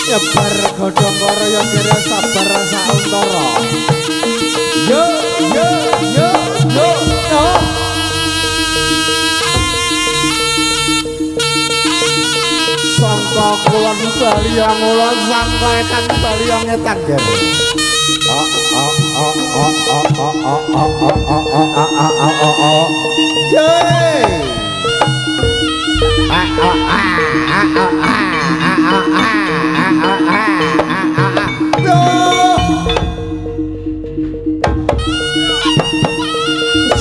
nyebar godhong karo ya kira sabar sauntara yo yo yo yo yo sangka kulon bali yang ulon sangka etan bali yang etan ger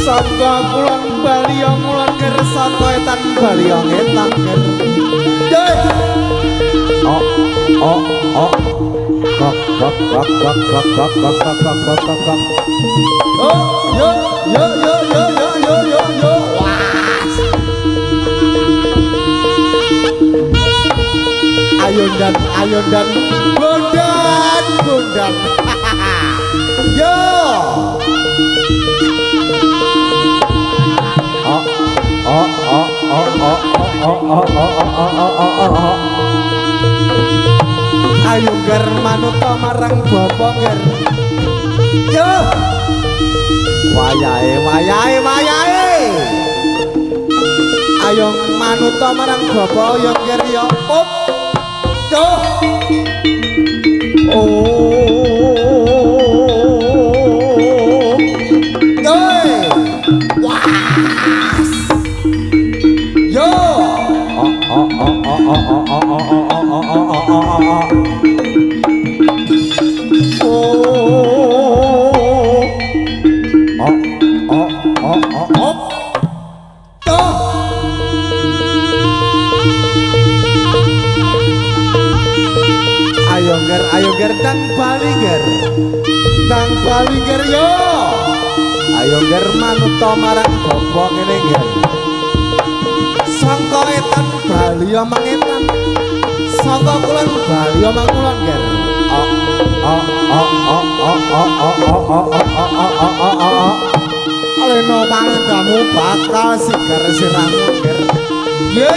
sangka kulon bali yang ulon ger sangka etan bali yang etan ger Ayundan bondan yo ayo ger manuta marang bapa ger yo wayahe ayo manuta marang bapa yo ger yo up yo ayo ger dang bali ger yo ayo ger manuta marang bapa ngene ger sangka etan bali omong etan sangka kulon bali omong kulon ger leno mandamu bakal sigar sirahmu ger ye